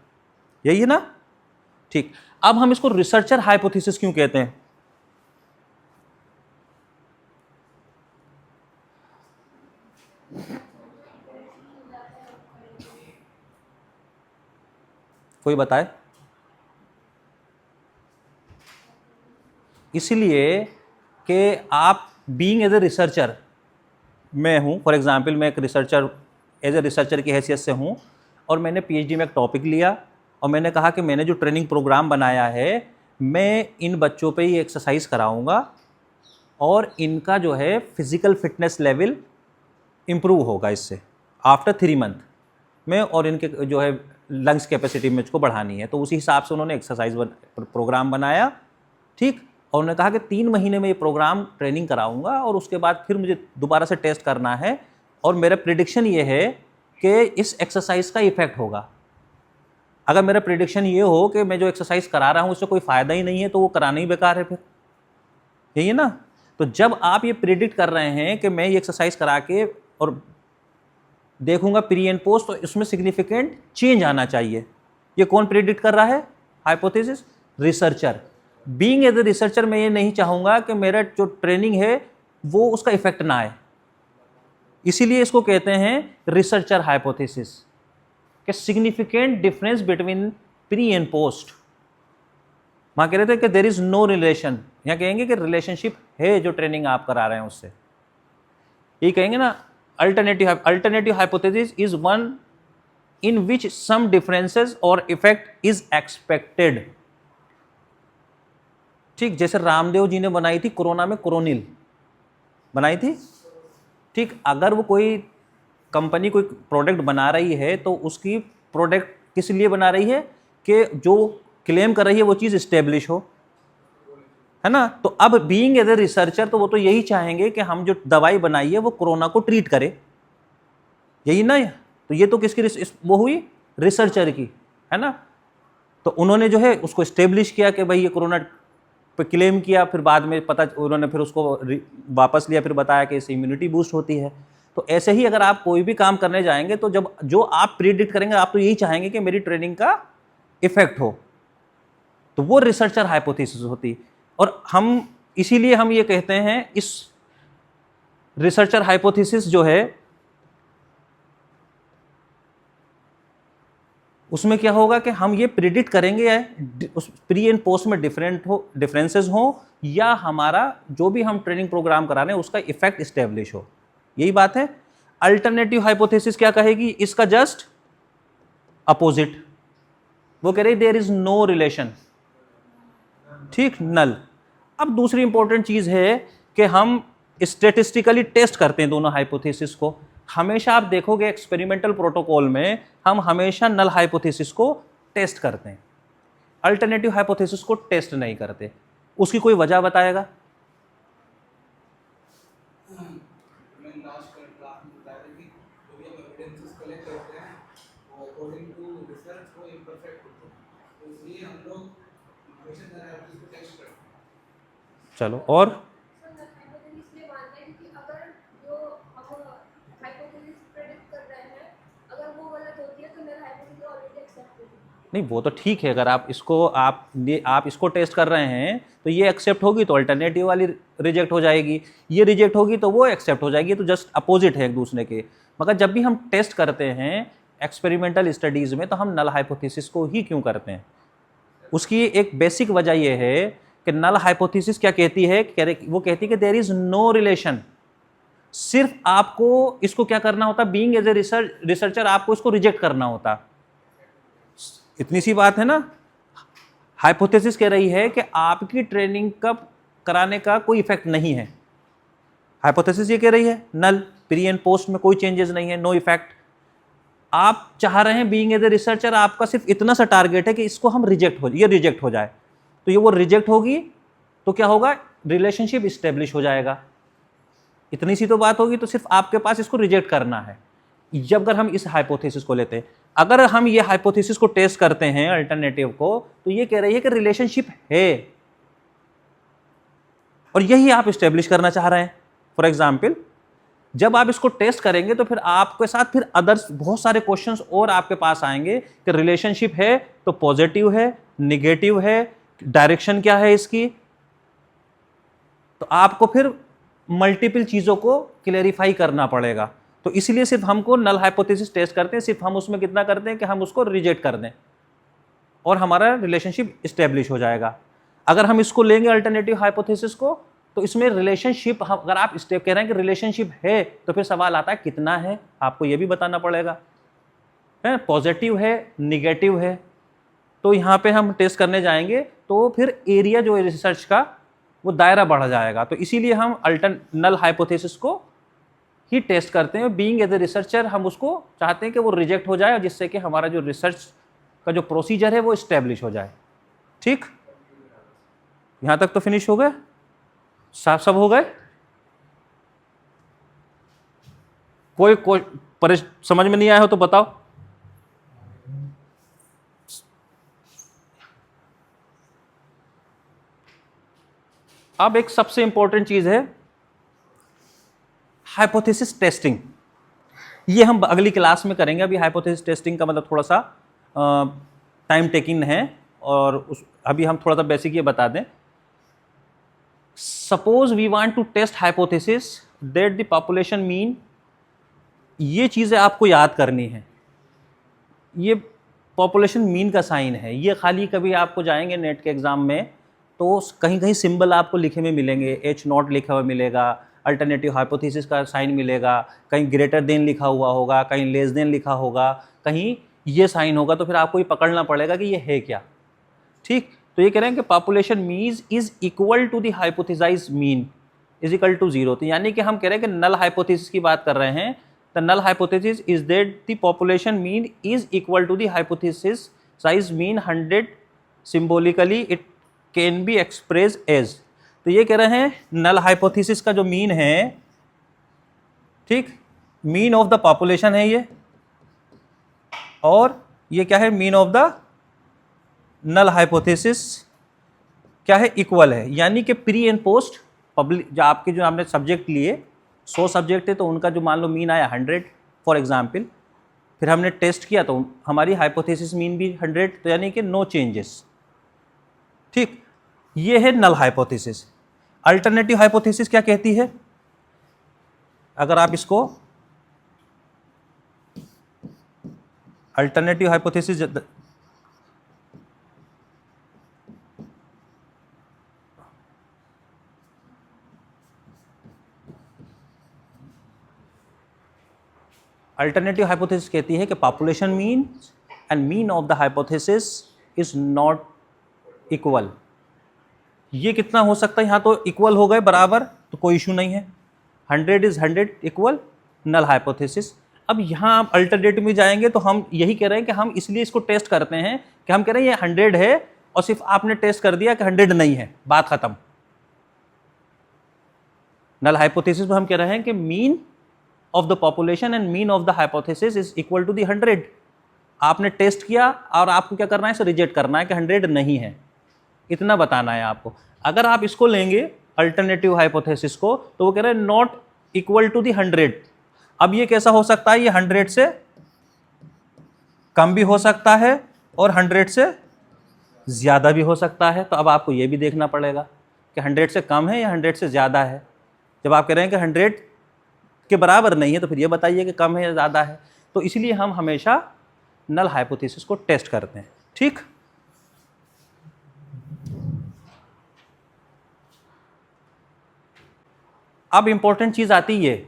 यही है ना। ठीक, अब हम इसको रिसर्चर हाइपोथेसिस क्यों कहते हैं? कोई बताए? इसलिए कि आप बीइंग एज ए रिसर्चर, मैं हूँ फॉर एग्जांपल, मैं एक रिसर्चर, एज ए रिसर्चर की हैसियत से हूँ, और मैंने पीएचडी में एक टॉपिक लिया और मैंने कहा कि मैंने जो ट्रेनिंग प्रोग्राम बनाया है मैं इन बच्चों पे ही एक्सरसाइज कराऊंगा और इनका जो है फिजिकल फिटनेस लेवल इम्प्रूव होगा इससे आफ्टर 3 मंथ में, और इनके जो है लंग्स कैपेसिटी में इसको बढ़ानी है। तो उसी हिसाब से उन्होंने एक्सरसाइज प्रोग्राम बनाया, ठीक। और उन्होंने कहा कि 3 महीने में ये प्रोग्राम ट्रेनिंग कराऊंगा और उसके बाद फिर मुझे दोबारा से टेस्ट करना है और मेरा प्रिडिक्शन ये है कि इस एक्सरसाइज का इफेक्ट होगा। अगर मेरा प्रिडिक्शन ये हो कि मैं जो एक्सरसाइज करा रहा हूँ उससे कोई फ़ायदा ही नहीं है तो वो कराना ही बेकार है, फिर यही है ना। तो जब आप ये प्रिडिक्ट कर रहे हैं कि मैं ये एक्सरसाइज करा के और देखूंगा प्री एंड पोस्ट, तो इसमें सिग्निफिकेंट चेंज आना चाहिए। ये कौन प्रिडिक्ट कर रहा है? Hypothesis, researcher. Being as a researcher मैं ये नहीं चाहूँगा कि मेरा जो ट्रेनिंग है वो उसका इफेक्ट ना आए, इसीलिए इसको कहते हैं रिसर्चर हाइपोथेसिस कि significant difference between pre and post. वहाँ कह रहे थे कि देर इज नो रिलेशन, यहाँ कहेंगे कि रिलेशनशिप है जो ट्रेनिंग आप करा रहे हैं उससे। ये कहेंगे ना alternative hypothesis is one in which some differences और इफेक्ट इज एक्सपेक्टेड। ठीक, जैसे रामदेव जी ने बनाई थी कोरोना में कोरोनिल बनाई थी, ठीक। अगर वो कोई कंपनी कोई प्रोडक्ट बना रही है तो उसकी प्रोडक्ट किस लिए बना रही है कि जो क्लेम कर रही है वो चीज़ इस्टेब्लिश हो, है ना। तो अब बीइंग एज ए रिसर्चर तो वो तो यही चाहेंगे कि हम जो दवाई बनाई है वो कोरोना को ट्रीट करे, यही ना। तो ये तो किसकी वो हुई? रिसर्चर की, है ना। तो उन्होंने जो है उसको इस्टेब्लिश किया कि भाई ये कोरोना पे क्लेम किया, फिर बाद में पता उन्होंने फिर उसको वापस लिया, फिर बताया कि इससे इम्यूनिटी बूस्ट होती है। तो ऐसे ही अगर आप कोई भी काम करने जाएंगे तो जब जो आप प्रिडिक्ट करेंगे आप तो यही चाहेंगे कि मेरी ट्रेनिंग का इफेक्ट हो, तो वो रिसर्चर हाइपोथेसिस होती। और हम इसीलिए हम ये कहते हैं इस रिसर्चर हाइपोथेसिस जो है उसमें क्या होगा कि हम ये प्रिडिक्ट करेंगे उस प्री एंड पोस्ट में डिफरेंसेस हो या हमारा जो भी हम ट्रेनिंग प्रोग्राम करा रहे हैं उसका इफेक्ट इस्टेब्लिश हो, यही बात है। अल्टरनेटिव हाइपोथेसिस क्या कहेगी? इसका जस्ट अपोजिट। वो कह रही देयर इज नो रिलेशन, ठीक, नल। अब दूसरी इंपॉर्टेंट चीज है कि हम स्टेटिस्टिकली टेस्ट करते हैं दोनों हाइपोथेसिस को। हमेशा आप देखोगे एक्सपेरिमेंटल प्रोटोकॉल में हम हमेशा नल हाइपोथेसिस को टेस्ट करते हैं, अल्टरनेटिव हाइपोथेसिस को टेस्ट नहीं करते। उसकी कोई वजह बताएगा? चलो और नहीं, वो तो ठीक है। अगर आप इसको टेस्ट कर रहे हैं तो ये एक्सेप्ट होगी तो अल्टरनेटिव वाली रिजेक्ट हो जाएगी, ये रिजेक्ट होगी तो वो एक्सेप्ट हो जाएगी। तो जस्ट अपोजिट है एक दूसरे के। मगर जब भी हम टेस्ट करते हैं एक्सपेरिमेंटल स्टडीज में तो हम नल हाइपोथेसिस को ही क्यों करते हैं? उसकी एक बेसिक वजह यह है कि नल हाइपोथेसिस क्या कहती है? वो कहती है कि देयर इज नो रिलेशन। सिर्फ आपको इसको क्या करना होता? बीइंग एज ए रिसर्चर आपको इसको रिजेक्ट करना होता। इतनी सी बात है ना। हाइपोथेसिस कह रही है कि आपकी ट्रेनिंग कब कराने का कोई इफेक्ट नहीं है। हाइपोथेसिस ये कह रही है नल, प्री एंड पोस्ट में कोई चेंजेस नहीं है, नो इफेक्ट। आप चाह रहे हैं बीइंग एज ए रिसर्चर आपका सिर्फ इतना सा टारगेट है कि इसको हम रिजेक्ट हो जाए। तो ये वो रिजेक्ट होगी तो क्या होगा? रिलेशनशिप स्टेब्लिश हो जाएगा। इतनी सी तो बात होगी। तो सिर्फ आपके पास इसको रिजेक्ट करना है। जब अगर हम इस हाइपोथेसिस को लेते हैं, अगर हम ये हाइपोथेसिस को टेस्ट करते हैं अल्टरनेटिव को, तो ये कह रही है कि रिलेशनशिप है और यही आप स्टेब्लिश करना चाह रहे हैं। फॉर एग्जाम्पल, जब आप इसको टेस्ट करेंगे तो फिर आपके साथ फिर अदर्स बहुत सारे क्वेश्चंस और आपके पास आएंगे कि रिलेशनशिप है तो पॉजिटिव है, निगेटिव है, डायरेक्शन क्या है इसकी। तो आपको फिर मल्टीपल चीजों को क्लेरिफाई करना पड़ेगा। तो इसलिए सिर्फ हमको नल हाइपोथेसिस टेस्ट करते हैं, सिर्फ हम उसमें कितना करते हैं कि हम उसको रिजेक्ट कर दें और हमारा रिलेशनशिप इस्टेब्लिश हो जाएगा। अगर हम इसको लेंगे अल्टरनेटिव हाइपोथेसिस को तो इसमें रिलेशनशिप, अगर आप स्टेप कह रहे हैं कि रिलेशनशिप है तो फिर सवाल आता है कितना है, आपको यह भी बताना पड़ेगा, है, पॉजिटिव है, निगेटिव है, तो यहाँ पे हम टेस्ट करने जाएंगे तो फिर एरिया जो है रिसर्च का वो दायरा बढ़ जाएगा। तो इसीलिए हम नल हाइपोथेसिस को ही टेस्ट करते हैं। बीइंग एज ए रिसर्चर हम उसको चाहते हैं कि वो रिजेक्ट हो जाए, जिससे कि हमारा जो रिसर्च का जो प्रोसीजर है वो इस्टेब्लिश हो जाए। ठीक, यहाँ तक तो फिनिश हो गए, साफ सब हो गए? कोई समझ में नहीं आया हो तो बताओ। अब एक सबसे इंपॉर्टेंट चीज है हाइपोथेसिस टेस्टिंग। ये हम अगली क्लास में करेंगे। अभी हाइपोथेसिस टेस्टिंग का मतलब थोड़ा सा टाइम टेकिंग है, और अभी हम थोड़ा सा बेसिक ये बता दें। Suppose we want to test hypothesis that the population mean, ये चीज़ें आपको याद करनी है। ये पॉपुलेशन मीन का साइन है। ये खाली कभी आपको जाएंगे नेट के एग्ज़ाम में तो कहीं कहीं सिंबल आपको लिखे में मिलेंगे, H0 लिखा हुआ मिलेगा, अल्टरनेटिव हाइपोथेसिस का साइन मिलेगा, कहीं ग्रेटर देन लिखा हुआ होगा, कहीं लेस देन लिखा होगा, कहीं ये साइन होगा। तो फिर आपको ये पकड़ना पड़ेगा कि ये है क्या। ठीक, तो ये कह रहे हैं कि population mean is equal to the hypothesise mean is equal to 0। तो यानी कि हम कह रहे हैं कि नल हाइपोथेसिस की बात कर रहे हैं। The null hypothesis is that the population mean is equal to the hypothesis size mean 100। Symbolically it can be express as. तो ये कह रहे हैं नल हाइपोथेसिस का जो मीन है, ठीक, मीन ऑफ द पॉपुलेशन है ये, और ये क्या है, mean of the null hypothesis क्या है, इक्वल है। यानी कि प्री एंड पोस्ट पब्लिक जो आपके जो आपने सब्जेक्ट लिए 100 सब्जेक्ट है तो उनका जो मान लो मीन आया 100 फॉर एग्जांपल, फिर हमने टेस्ट किया तो हमारी हाइपोथेसिस मीन भी 100, तो यानी कि नो चेंजेस। ठीक, ये है नल हाइपोथेसिस। अल्टरनेटिव हाइपोथेसिस क्या कहती है? अगर आप इसको अल्टरनेटिव हाइपोथेसिस, अल्टरनेटिव हाइपोथेसिस कहती है कि population mean and mean of the hypothesis is not equal. ये कितना हो सकता है, यहाँ तो इक्वल हो गए बराबर, तो कोई इशू नहीं है। 100 इज 100 इक्वल नल हाइपोथेसिस। अब यहाँ आप अल्टरनेटिव में जाएंगे तो हम यही कह रहे हैं कि हम इसलिए इसको टेस्ट करते हैं कि हम कह रहे हैं ये 100 है और सिर्फ आपने टेस्ट कर दिया कि 100 नहीं है, बात खत्म। नल हाइपोथेसिस में हम कह रहे हैं कि mean of the population and mean of the hypothesis is equal to the 100। आपने टेस्ट किया और आपको क्या करना है, इसे रिजेक्ट करना है कि 100 नहीं है, इतना बताना है आपको। अगर आप इसको लेंगे अल्टरनेटिव हाइपोथेसिस को तो वो कह रहे हैं नॉट इक्वल टू द 100। अब ये कैसा हो सकता है, ये 100 से कम भी हो सकता है और 100 से ज़्यादा भी हो सकता है। तो अब आपको ये भी देखना पड़ेगा कि 100 से कम है या 100 से ज़्यादा है। जब आप कह रहे हैं कि 100 के बराबर नहीं है तो फिर ये बताइए कि कम है या ज़्यादा है। तो इसलिए हम हमेशा नल हाइपोथेसिस को टेस्ट करते हैं। ठीक, अब इंपॉर्टेंट चीज़ आती है,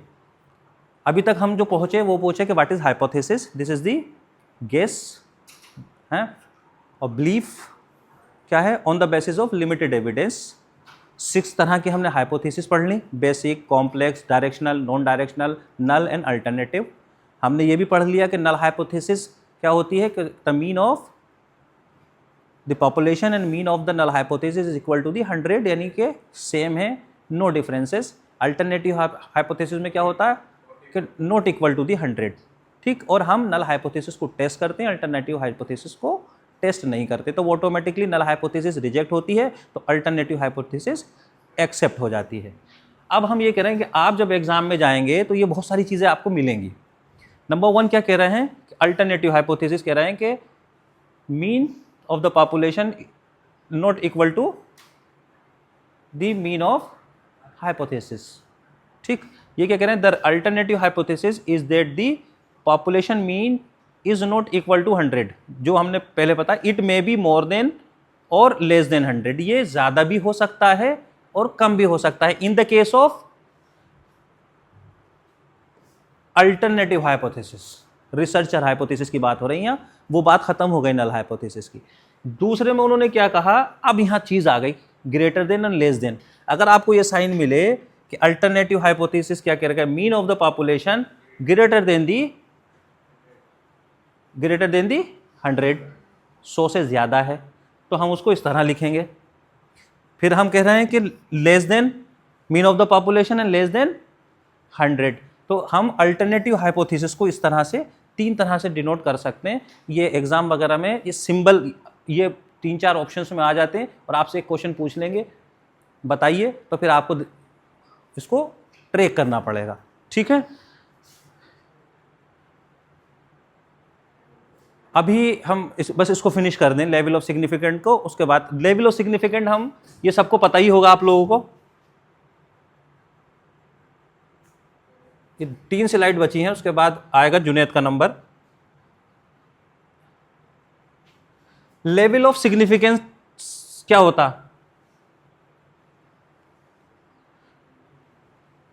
अभी तक हम जो पहुंचे वो पहुंचे कि what is hypothesis, this is the guess है, और बिलीफ क्या है, on the basis of limited evidence. 6 तरह की हमने हाइपोथेसिस पढ़ ली, basic, complex, directional, non directional, null and alternative. हमने ये भी पढ़ लिया कि नल हाइपोथेसिस क्या होती है, कि the mean of the population and mean of the null hypothesis is equal to the 100, यानी कि सेम है, नो डिफरेंसेस। अल्टरनेटिव हाइपोथेसिस में क्या होता है कि नॉट इक्वल टू दी 100। ठीक, और हम नल हाइपोथेसिस को टेस्ट करते हैं, अल्टरनेटिव हाइपोथेसिस को टेस्ट नहीं करते। तो वो ऑटोमेटिकली नल हाइपोथेसिस रिजेक्ट होती है तो अल्टरनेटिव हाइपोथेसिस एक्सेप्ट हो जाती है। अब हम ये कह रहे हैं कि आप जब एग्जाम में जाएंगे तो ये बहुत सारी चीज़ें आपको मिलेंगी। नंबर 1 क्या कह रहे हैं, अल्टरनेटिव हाइपोथेसिस कह रहे हैं कि mean of the population not equal to the mean of hypothesis. ठीक, ये क्या कह रहे हैं, the alternative hypothesis is that the population mean is not equal to 100। जो हमने पहले पता, it may be more than और लेस देन 100। ये ज़्यादा भी हो सकता है और कम भी हो सकता है in the case of alternative hypothesis. Researcher hypothesis की बात हो रही है, वो बात खत्म हो गई नल हाइपोथेसिस की। दूसरे में उन्होंने क्या कहा, अब यहाँ चीज आ गई greater than and less than. अगर आपको ये साइन मिले कि अल्टरनेटिव हाइपोथेसिस क्या कह रहा है, mean of the population greater than the 100, 100 से ज्यादा है, तो हम उसको इस तरह लिखेंगे। फिर हम कह रहे हैं कि less than mean of the population and less than 100, तो हम अल्टरनेटिव हाइपोथेसिस को इस तरह से 3 तरह से डिनोट कर सकते हैं। ये एग्जाम वगैरह में ये सिंबल ये 3-4 ऑप्शंस में आ जाते हैं और आपसे एक क्वेश्चन पूछ लेंगे बताइए, तो फिर आपको इसको ट्रैक करना पड़ेगा। ठीक है, अभी हम बस इसको फिनिश कर दें लेवल ऑफ सिग्निफिकेंट को। उसके बाद लेवल ऑफ सिग्निफिकेंट हम ये सबको पता ही होगा आप लोगों को। ये 3 स्लाइड बची हैं, उसके बाद आएगा जुनैद का नंबर। लेवल ऑफ सिग्निफिकेंस क्या होता,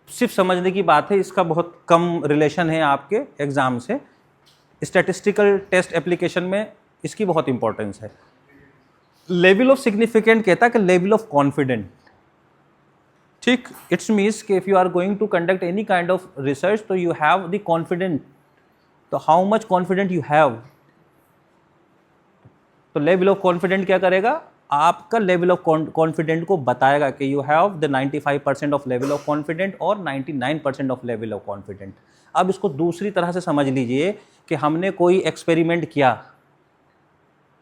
सिर्फ समझने की बात है, इसका बहुत कम रिलेशन है आपके एग्जाम से। स्टैटिस्टिकल टेस्ट एप्लीकेशन में इसकी बहुत इंपॉर्टेंस है। लेवल ऑफ सिग्निफिकेंट कहता है कि लेवल ऑफ कॉन्फिडेंट। ठीक, इट्स मीन्स कि if you are going to conduct any kind of research, तो यू हैव द कॉन्फिडेंट, तो how much confident you have. तो लेवल ऑफ कॉन्फिडेंट क्या करेगा, आपका लेवल ऑफ कॉन्फिडेंट को बताएगा कि you have the 95% of level of confident और 99% ऑफ लेवल ऑफ कॉन्फिडेंट। अब इसको दूसरी तरह से समझ लीजिए कि हमने कोई एक्सपेरिमेंट किया,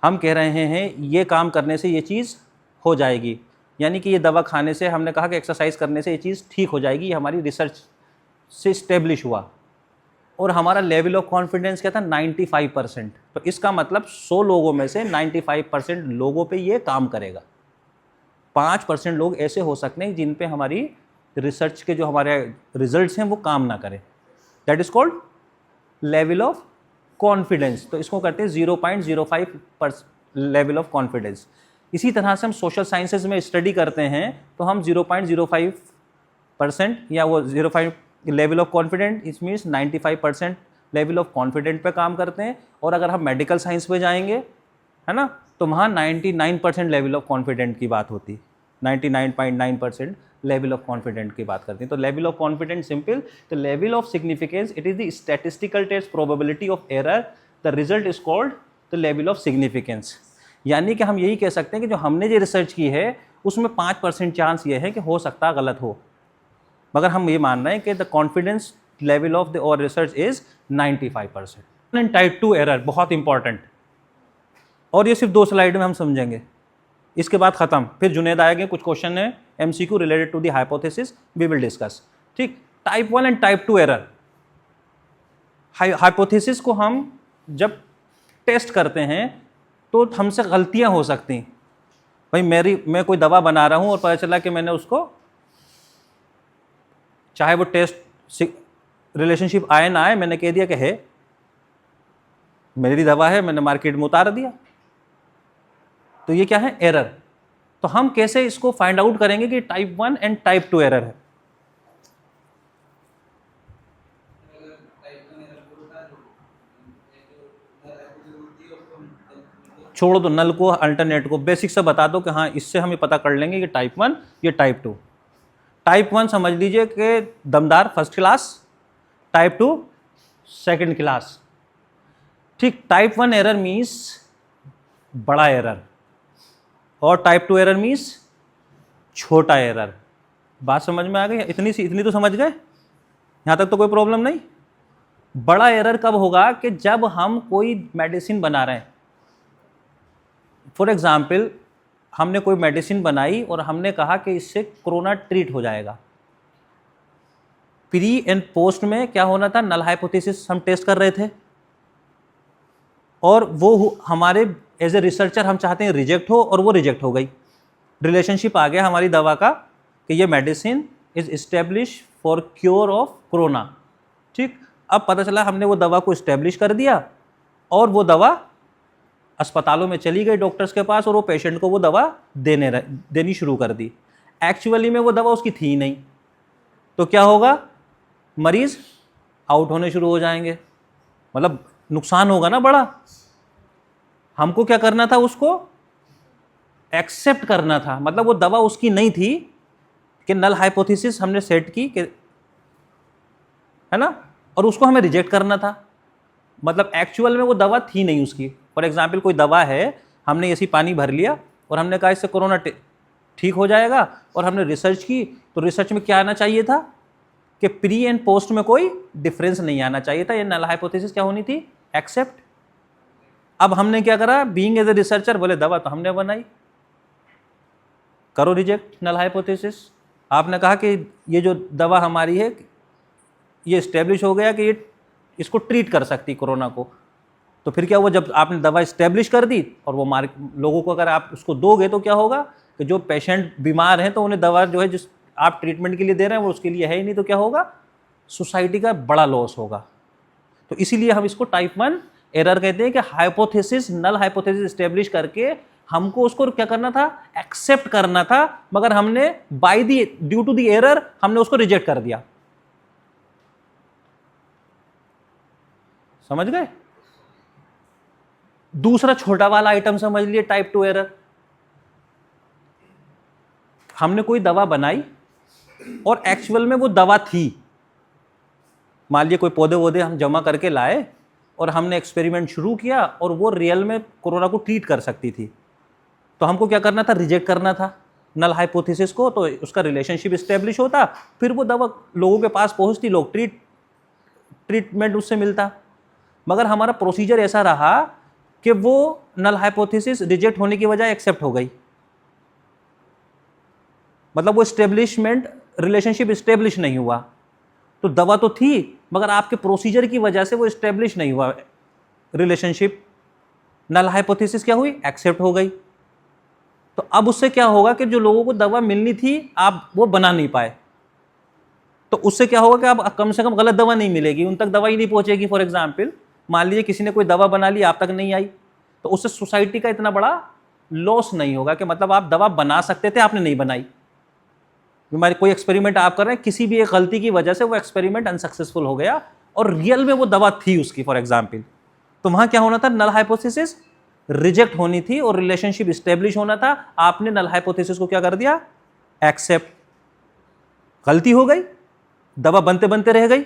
हम कह रहे हैं ये काम करने से ये चीज़ हो जाएगी, यानी कि ये दवा खाने से, हमने कहा कि एक्सरसाइज करने से ये चीज़ ठीक हो जाएगी, ये हमारी रिसर्च से इस्टेब्लिश हुआ, और हमारा लेवल ऑफ कॉन्फिडेंस क्या था 95%। तो इसका मतलब 100 लोगों में से 95% लोगों पे ये काम करेगा। 5% लोग ऐसे हो सकते हैं जिन पे हमारी रिसर्च के जो हमारे रिजल्ट्स हैं वो काम ना करें। That is called level of confidence. तो इसको करते हैं 0.05% लेवल ऑफ कॉन्फिडेंस। इसी तरह से हम सोशल साइंसेज में स्टडी करते हैं, तो हम 0.05% या वो 05 level of confident, it means 95% level of confident पे काम करते हैं। और अगर हम मेडिकल साइंस पे जाएंगे, है ना, तो वहाँ 99% लेवल ऑफ कॉन्फिडेंट की बात होती, 99.9% लेवल ऑफ कॉन्फिडेंट की बात करते हैं। तो level of confidence simple, the level of significance, it is the statistical test probability of error, the result is called the level of significance. यानी कि हम यही कह सकते हैं कि जो हमने जो रिसर्च की है उसमें 5% चांस ये है कि हो सकता है गलत हो, मगर हम ये मान रहे हैं कि the confidence level of the or research is 95%। And type 2 error बहुत इंपॉर्टेंट, और ये सिर्फ 2 स्लाइड में हम समझेंगे, इसके बाद खत्म। फिर जुनैद आएंगे, कुछ क्वेश्चन है MCQ related to the hypothesis, we will discuss. ठीक, type 1 and type 2 error. Hypothesis को हम जब टेस्ट करते हैं तो हमसे गलतियां हो सकती। भाई मैं कोई दवा बना रहा हूं और पता चला कि मैंने उसको, चाहे वो टेस्ट रिलेशनशिप आए ना आए, मैंने कह दिया कि है मेरी दवा है, मैंने मार्केट में उतार दिया, तो ये क्या है, एरर। तो हम कैसे इसको फाइंड आउट करेंगे कि टाइप 1 एंड टाइप 2 एरर है। छोड़ दो नल को, अल्टरनेट को, बेसिक से बता दो कि हाँ इससे हम ये पता कर लेंगे कि टाइप 1 ये टाइप 2। टाइप 1 समझ लीजिए कि दमदार first class, type 2 second class. ठीक, टाइप 1 एरर मीन्स बड़ा एरर और टाइप 2 एरर मीन्स छोटा एरर। बात समझ में आ गई? इतनी तो समझ गए, यहाँ तक तो कोई प्रॉब्लम नहीं। बड़ा एरर कब होगा कि जब हम कोई मेडिसिन बना रहे हैं, फॉर एग्जाम्पल हमने कोई मेडिसिन बनाई और हमने कहा कि इससे कोरोना ट्रीट हो जाएगा। प्री एंड पोस्ट में क्या होना था, नल हाइपोथेसिस हम टेस्ट कर रहे थे और वो हमारे एज ए रिसर्चर हम चाहते हैं रिजेक्ट हो, और वो रिजेक्ट हो गई। रिलेशनशिप आ गया हमारी दवा का कि ये medicine is establish for cure of corona. ठीक, अब पता चला हमने वो दवा को इस्टेब्लिश कर दिया और वो दवा अस्पतालों में चली गई डॉक्टर्स के पास, और वो पेशेंट को वो दवा देनी शुरू कर दी। एक्चुअली में वो दवा उसकी थी नहीं, तो क्या होगा, मरीज आउट होने शुरू हो जाएंगे। मतलब नुकसान होगा ना बड़ा। हमको क्या करना था, उसको एक्सेप्ट करना था, मतलब वो दवा उसकी नहीं थी कि नल हाइपोथेसिस हमने सेट की कि, है ना, और उसको हमें रिजेक्ट करना था। मतलब एक्चुअल में वो दवा थी नहीं उसकी। फॉर एग्जाम्पल कोई दवा है, हमने ऐसी पानी भर लिया और हमने कहा इससे कोरोना ठीक हो जाएगा, और हमने रिसर्च की, तो रिसर्च में क्या आना चाहिए था कि प्री एंड पोस्ट में कोई डिफरेंस नहीं आना चाहिए था। ये नल हाइपोथेसिस क्या होनी थी, एक्सेप्ट। अब हमने क्या करा, बीइंग एज ए रिसर्चर, बोले दवा तो हमने बनाई, करो रिजेक्ट नल हाइपोथेसिस। आपने कहा कि ये जो दवा हमारी है ये स्टेब्लिश हो गया कि ये इसको ट्रीट कर सकती कोरोना को, तो फिर क्या हुआ, जब आपने दवा स्टेब्लिश कर दी और वो लोगों को अगर आप उसको दोगे तो क्या होगा कि जो पेशेंट बीमार हैं तो उन्हें दवा जो है जिस आप ट्रीटमेंट के लिए दे रहे हैं वो उसके लिए है ही नहीं, तो क्या होगा, सोसाइटी का बड़ा लॉस होगा। तो इसीलिए हम इसको टाइप 1 एरर कहते हैं कि हाइपोथेसिस, नल हाइपोथेसिस स्टेब्लिश करके हमको उसको क्या करना था, एक्सेप्ट करना था, मगर हमने by the due to the error हमने उसको रिजेक्ट कर दिया। समझ गए? दूसरा छोटा वाला आइटम समझ लिए, टाइप 2 एरर। हमने कोई दवा बनाई और एक्चुअल में वो दवा थी, मान लीजिए कोई पौधे वौधे हम जमा करके लाए और हमने एक्सपेरिमेंट शुरू किया और वो रियल में कोरोना को ट्रीट कर सकती थी, तो हमको क्या करना था, रिजेक्ट करना था नल हाइपोथेसिस को, तो उसका रिलेशनशिप स्टेब्लिश होता, फिर वो दवा लोगों के पास पहुंचती, लोग ट्रीटमेंट उससे मिलता। मगर हमारा प्रोसीजर ऐसा रहा कि वो नल हाइपोथेसिस रिजेक्ट होने की बजाय एक्सेप्ट हो गई, मतलब वो स्टेब्लिशमेंट रिलेशनशिप स्टेब्लिश नहीं हुआ। तो दवा तो थी मगर आपके प्रोसीजर की वजह से वो स्टेब्लिश नहीं हुआ रिलेशनशिप, नल हाइपोथेसिस क्या हुई, एक्सेप्ट हो गई। तो अब उससे क्या होगा कि जो लोगों को दवा मिलनी थी आप वो बना नहीं पाए, तो उससे क्या होगा कि अब कम से कम गलत दवा नहीं मिलेगी, उन तक दवा ही नहीं पहुंचेगी। फॉर एग्जाम्पल मान लीजिए किसी ने कोई दवा बना ली, आप तक नहीं आई, तो उससे सोसाइटी का इतना बड़ा लॉस नहीं होगा कि मतलब आप दवा बना सकते थे, आपने नहीं बनाई। हमारे कोई एक्सपेरिमेंट आप कर रहे हैं, किसी भी एक गलती की वजह से वो एक्सपेरिमेंट अनसक्सेसफुल हो गया और रियल में वो दवा थी उसकी, फॉर एग्जाम्पल, तो वहां क्या होना था, नल हाइपोथेसिस रिजेक्ट होनी थी और रिलेशनशिप स्टेब्लिश होना था। आपने नल हाइपोथेसिस को क्या कर दिया, एक्सेप्ट। गलती हो गई, दवा बनते बनते रह गई,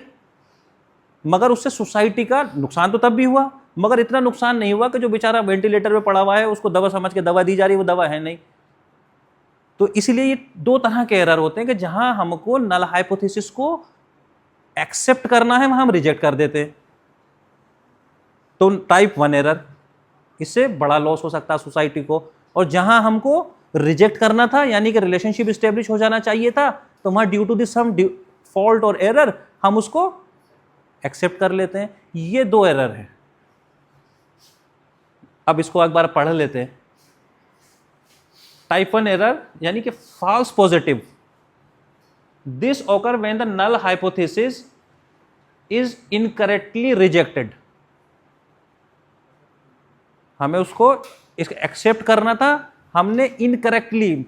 मगर उससे सोसाइटी का नुकसान तो तब भी हुआ, मगर इतना नुकसान नहीं हुआ कि जो बेचारा वेंटिलेटर पे पड़ा हुआ है उसको दवा समझ के दवा दी जा रही है, वो दवा है नहीं। तो इसलिए ये दो तरह के एरर होते हैं कि जहां हमको नल हाइपोथेसिस को एक्सेप्ट करना है वहां हम रिजेक्ट कर देते हैं, तो टाइप 1 एरर, इससे बड़ा लॉस हो सकता है सोसाइटी को। और जहां हमको रिजेक्ट करना था यानी कि रिलेशनशिप स्टेब्लिश हो जाना चाहिए था, तो वहां due to this some fault और एरर हम उसको एक्सेप्ट कर लेते हैं। ये दो एरर है। अब इसको एक बार पढ़ लेते हैं। टाइप 1 एरर यानी कि false positive, this occur when the null hypothesis is incorrectly rejected. हमें उसको एक्सेप्ट करना था, हमने इनकरेक्टली,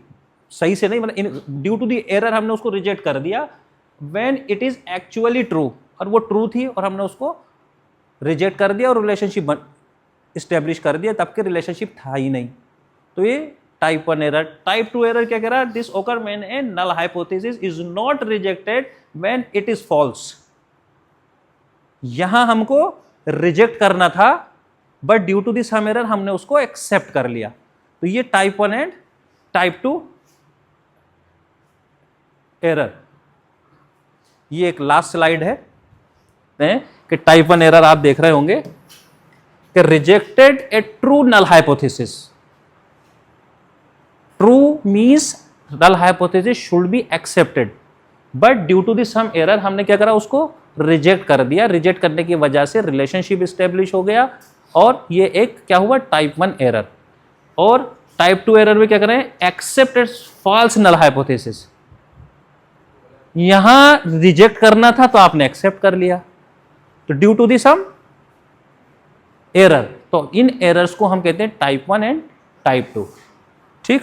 सही से नहीं, मतलब ड्यू टू द एरर हमने उसको रिजेक्ट कर दिया। When it is actually true, और वो ट्रू थी और हमने उसको रिजेक्ट कर दिया और रिलेशनशिप स्टेब्लिश कर दिया, तब के रिलेशनशिप था ही नहीं। तो ये टाइप 1 एरर। टाइप 2 एरर क्या कह रहा है, this occur when a null hypothesis is not rejected when it is false. यहां हमको रिजेक्ट करना था but due to this some error हमने उसको एक्सेप्ट कर लिया। तो ये टाइप 1 एंड टाइप 2 एरर। ये एक लास्ट स्लाइड है कि टाइप 1 एरर आप देख रहे होंगे कि rejected a true null hypothesis. True means null hypothesis should be accepted, but due to this some error हमने क्या करा, उसको रिजेक्ट कर दिया। रिजेक्ट करने की वजह से रिलेशनशिप स्टेब्लिश हो गया और ये एक क्या हुआ, टाइप 1 एरर। और टाइप 2 एरर में क्या करें, एक्सेप्टेड फॉल्स नल हाइपोथेसिस। यहां रिजेक्ट करना था तो आपने एक्सेप्ट कर लिया, तो due to the some error. तो इन एरर्स को हम कहते हैं टाइप 1 एंड टाइप 2। ठीक।